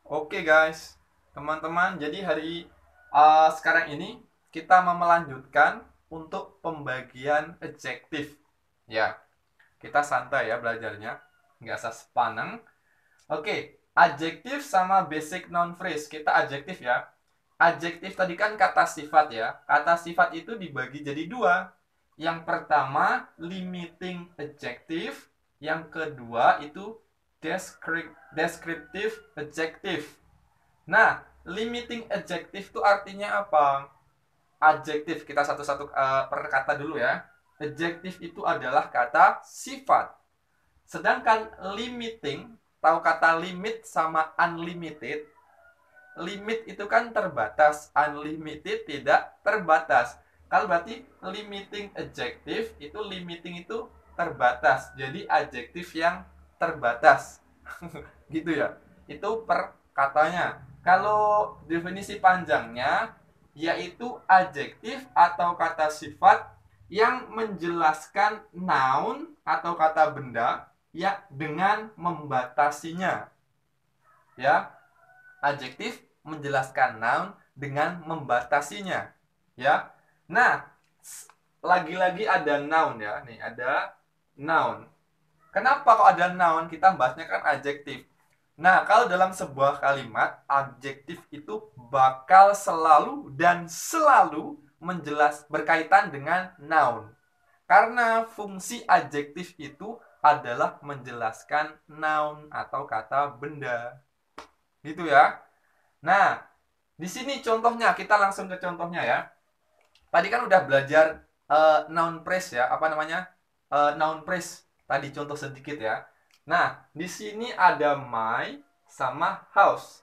Oke guys, teman-teman, jadi sekarang ini kita mau melanjutkan untuk pembagian adjektif. Ya, kita santai ya belajarnya, nggak usah sepaneng. Oke, adjektif sama basic noun phrase. Kita adjektif ya. Adjektif tadi kan kata sifat ya. Kata sifat itu dibagi jadi dua. Yang pertama limiting adjective, yang kedua itu descriptive adjective. Nah, limiting adjective itu artinya apa? Adjektif kita satu-satu per kata dulu ya. Adjektif itu adalah kata sifat. Sedangkan limiting, tahu kata limit sama unlimited? Limit itu kan terbatas, unlimited tidak terbatas. Kalau berarti limiting adjective itu limiting itu terbatas. Jadi adjektif yang terbatas. Gitu ya. Itu per katanya. Kalau definisi panjangnya yaitu adjektif atau kata sifat yang menjelaskan noun atau kata benda ya dengan membatasinya. Ya, adjektif menjelaskan noun dengan membatasinya. Ya. Nah, lagi-lagi ada noun ya. Nih, ada noun. Kenapa kok ada noun? Kita bahasnya kan adjektif. Nah, kalau dalam sebuah kalimat, adjektif itu bakal selalu dan selalu berkaitan dengan noun. Karena fungsi adjektif itu adalah menjelaskan noun atau kata benda. Gitu ya. Nah, di sini contohnya, kita langsung ke contohnya ya. Tadi kan udah belajar noun phrase ya, apa namanya? Noun phrase. Tadi contoh sedikit ya. Nah, di sini ada my sama house.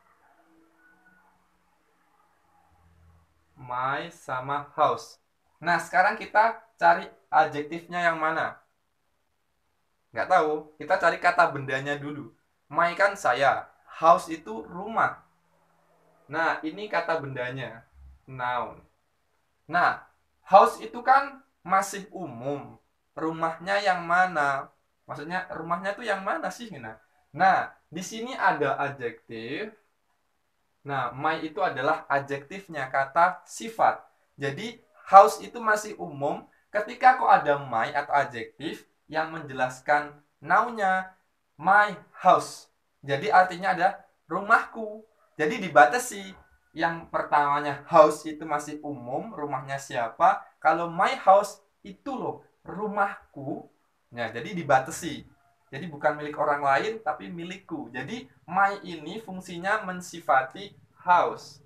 My sama house. Nah, sekarang kita cari adjektifnya yang mana? Nggak tahu. Kita cari kata bendanya dulu. My kan saya. House itu rumah. Nah, ini kata bendanya. Noun. Nah, house itu kan masih umum. Rumahnya yang mana? Maksudnya rumahnya tuh yang mana sih? Nah, di sini ada adjektif. Nah, my itu adalah adjektifnya, kata sifat. Jadi, house itu masih umum. Ketika kok ada my atau adjektif yang menjelaskan noun-nya, my house. Jadi artinya ada rumahku. Jadi dibatasi. Yang pertamanya house itu masih umum, rumahnya siapa. Kalau my house itu loh, rumahku. Nah, jadi dibatasi. Jadi bukan milik orang lain, tapi milikku. Jadi my ini fungsinya mensifati house.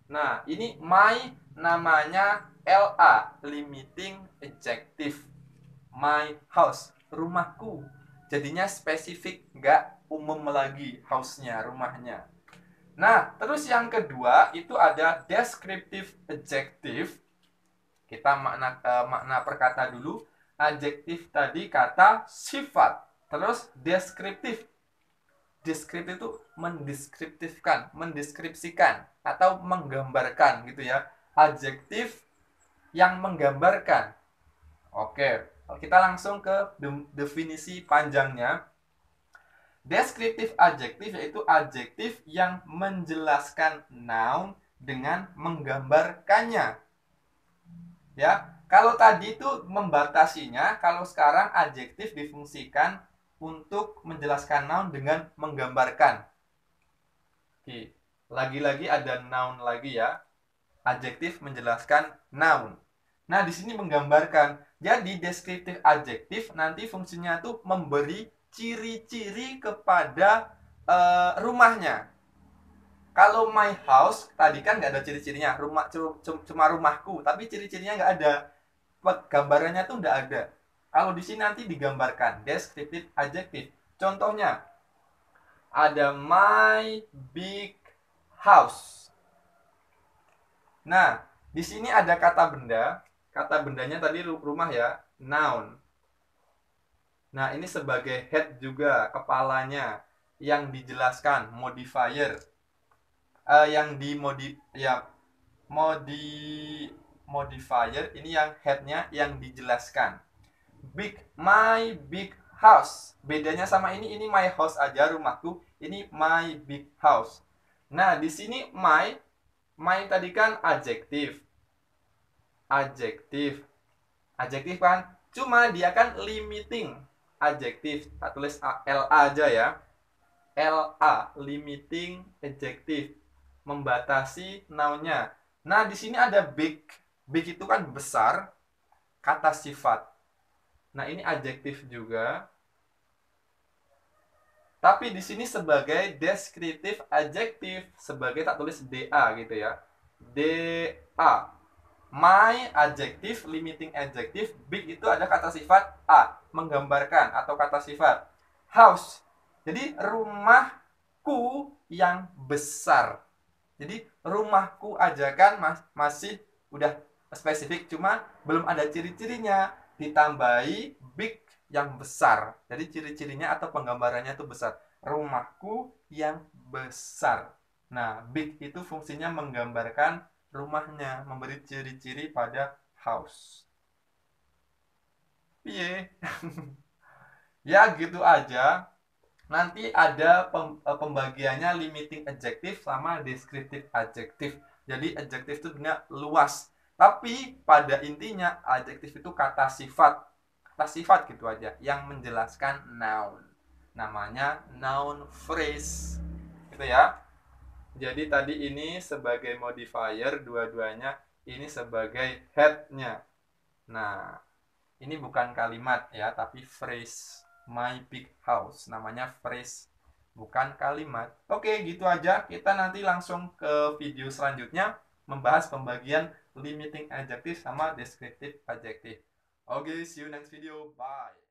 Nah, ini my namanya LA, limiting adjective. My house, rumahku. Jadinya spesifik, nggak umum lagi house-nya, rumahnya. Nah, terus yang kedua itu ada descriptive adjective. Kita makna perkata dulu. Adjektif tadi kata sifat. Terus deskriptif. Deskriptif itu mendeskriptifkan, mendeskripsikan atau menggambarkan gitu ya. Adjektif yang menggambarkan. Oke, kita langsung ke definisi panjangnya. Deskriptif adjektif yaitu adjektif yang menjelaskan noun dengan menggambarkannya. Ya, kalau tadi itu membatasinya, kalau sekarang adjektif difungsikan untuk menjelaskan noun dengan menggambarkan. Oke, lagi-lagi ada noun lagi ya. Adjektif menjelaskan noun. Nah, di sini menggambarkan. Jadi deskriptif adjektif nanti fungsinya tuh memberi ciri-ciri kepada rumahnya. Kalau my house tadi kan nggak ada ciri-cirinya, cuma rumahku, tapi ciri-cirinya nggak ada, gambarannya tuh nggak ada. Kalau di sini nanti digambarkan deskriptif adjektif. Contohnya ada my big house. Nah, di sini ada kata benda. Kata bendanya tadi rumah ya, noun. Nah, ini sebagai head juga, kepalanya yang dijelaskan, modifier. Yang modifier ini yang headnya yang dijelaskan. My big house. Bedanya sama ini my house aja, rumahku. Ini my big house. Nah, di sini my tadi kan adjektif. Adjektif. Adjektif kan? Cuma dia kan limiting adjektif. Tak tulis LA aja ya. LA, limiting adjective. Membatasi noun-nya. Nah, di sini ada big. Big itu kan besar, kata sifat. Nah, ini adjektif juga. Tapi di sini sebagai descriptive adjective, sebagai tak tulis DA gitu ya. DA. My adjective, limiting adjective, big itu ada kata sifat A, menggambarkan atau kata sifat. House. Jadi rumahku yang besar. Jadi rumahku aja kan masih udah spesifik, cuma belum ada ciri-cirinya. Ditambahi big yang besar. Jadi ciri-cirinya atau penggambarannya itu besar. Rumahku yang besar. Nah, big itu fungsinya menggambarkan rumahnya, memberi ciri-ciri pada house. Piye? Ya gitu aja. Nanti ada pembagiannya limiting adjective sama descriptive adjective. Jadi adjective itu sebenarnya luas. Tapi pada intinya adjective itu kata sifat. Kata sifat gitu aja yang menjelaskan noun. Namanya noun phrase. Gitu ya. Jadi tadi ini sebagai modifier, dua-duanya ini sebagai head-nya. Nah, ini bukan kalimat ya, tapi phrase. My big house, namanya phrase, bukan kalimat. Oke, gitu aja. Kita nanti langsung ke video selanjutnya, membahas pembagian limiting adjective sama descriptive adjective. Oke, see you next video. Bye.